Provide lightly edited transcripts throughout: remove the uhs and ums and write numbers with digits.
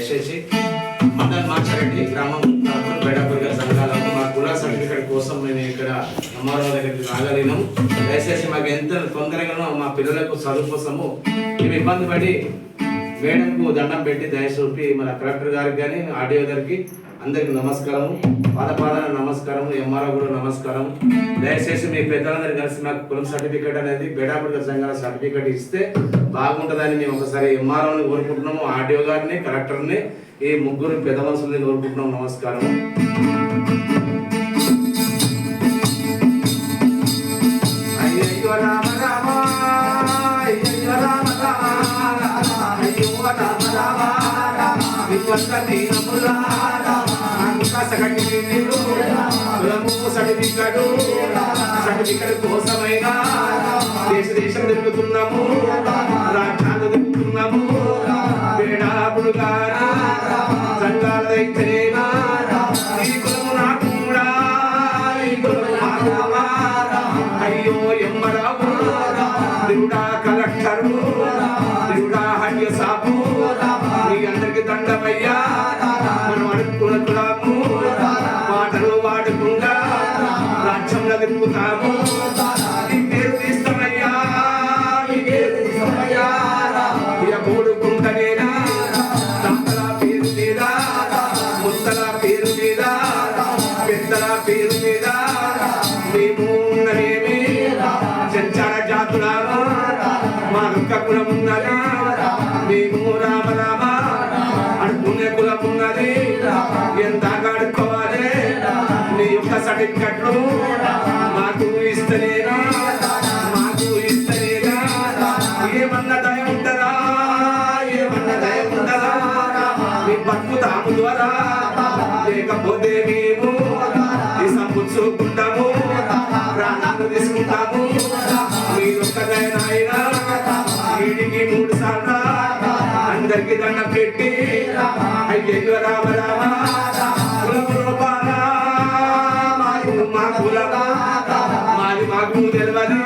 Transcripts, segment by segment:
దయచేసి మండల్ మార్చారెడ్డి గ్రామం బేడాపూర్ సంఘాలకు మా కుల సర్టిఫికేట్ కోసం మేము ఇక్కడ ఎంఆర్ఓ దగ్గరికి రాగలిగినాము. దయచేసి మాకు ఎంత తొందరగానో మా పిల్లలకు చదువు కోసము మేము ఇబ్బంది పడి మేడంకు దండం పెట్టి దయచూపి మన కలెక్టర్ గారికి కానీ ఆర్డీఓ గారికి అందరికి నమస్కారము, పాదపాదాల నమస్కారము, ఎంఆర్ఓ కూడా నమస్కారం. దయచేసి మీ పెద్దలందరూ కలిసి మాకు కులం సర్టిఫికేట్ అనేది బేడాపూర్ సంఘాల సర్టిఫికేట్ ఇస్తే బాగుంటుందని మేము ఒకసారి ఎంఆర్ఓని కోరుకుంటున్నాము, ఆర్డీఓ గారిని, కలెక్టర్ని, ఈ ముగ్గురు పెద్ద మనుషుల్ని కోరుకుంటున్నాం. నమస్కారం. సర్టిఫికెట్ కోసమైనా దేశం తిరుగుతున్నాము, రాజ్యాలు తిరుగుతున్నాము. బేడాపూర్ గారు సంఘాలైతేనేనా ఈ కులము నాకు కూడా, ఈ కులము నాకు. అయ్యో ఎమ్మరావు దేవుడా కలెక్టరు, దేవుడా హయ్య సాపు, మీ అందరికి దండమయ్యా. మనం అడుక్కున్న కులము మాటలు వాడుకుండా రాజ్యంలో తిరుగుతాము. ఈ పేరు తీస్తామయ్యా, ఈ పేరు తీస్తామయ్యా. ఇక కూడుకుంటనేనా దంతల పేరు మీద, ముత్తల పేరు మీద, పెద్దల పేరు మీద మేము ఉన్నదేమి సంచార జాతులారా, మా దుఃఖ కులం ఉన్నది, మేము రామ రామ అడుకునే కులం ఉన్నది. ఎంత అడుక్కోవాలి నీ యొక్క సర్టిఫికెట్లు మాకు ఇస్తలేనా, మాకు ఇస్తలేనా? ఏమన్నా దయ ఉంటదా, ఏమన్నా దయ ఉంటదా? మీ బతుకుతాము ద్వారా, లేకపోతే మేము సంపుచ్చుకుంటాము, ప్రాణాలు తీసుకుంటాము. మీరొక్క దయనైనా వీడికి 3 సార్లు అందరికి దండం పెట్టి అయ్యో రామ రామ మా కులమా మాది మాకు తెలియదు.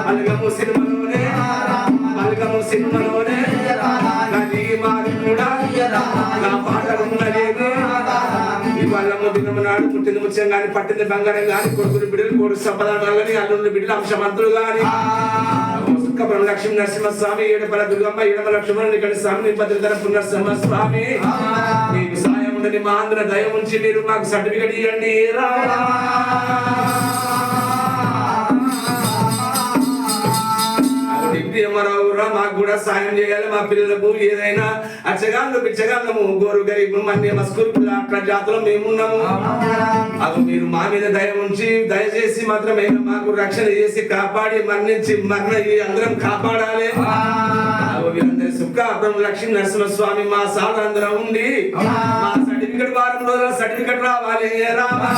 మల్గము సినిమాలోనే అది మాది కూడా నా పాట ఉన్నలేదు. ఇవాళ దినము నాడు పుట్టింది ముత్యం కానీ, పట్టింది బంగారం కానీ, కొడుకులు బిడ్డలు కోడు సంపదలు కానీ, అల్లుళ్ళు బిడ్డలు అంశమంతులు కానీ, లక్ష్మీ నరసింహస్వామి, ఏడపల దుర్గమ్మ, ఏడమ లక్ష్మణుని ఇక్కడ స్వామి, భద్రధర పునర్సింహస్వామి, మీకు సాయం ఉండని మా ఆంధ్ర దయ ఉంచి మీరు మాకు సర్టిఫికెట్ ఇవ్వండి. మాకు కూడా సాయం చేయాలి. మా పిల్లలకు ఏదైనా అచ్చగాళ్ళు పిచ్చగాళ్ళము, గోరు గరీబు మన్య మస్కూరు అట్లా జాతులు మేమున్నాము. అది మీరు మా మీద దయ ఉంచి దయచేసి మాత్రమే మాకు రక్షణ చేసి కాపాడి మరణించి అందరం కాపాడాలి. వీరందరి సుఖార్థం లక్ష్మీ నరసింహస్వామి మా సార్ అందరం ఉండి మా సర్టిఫికెట్ వారం రోజుల సర్టిఫికెట్ రావాలి. రావా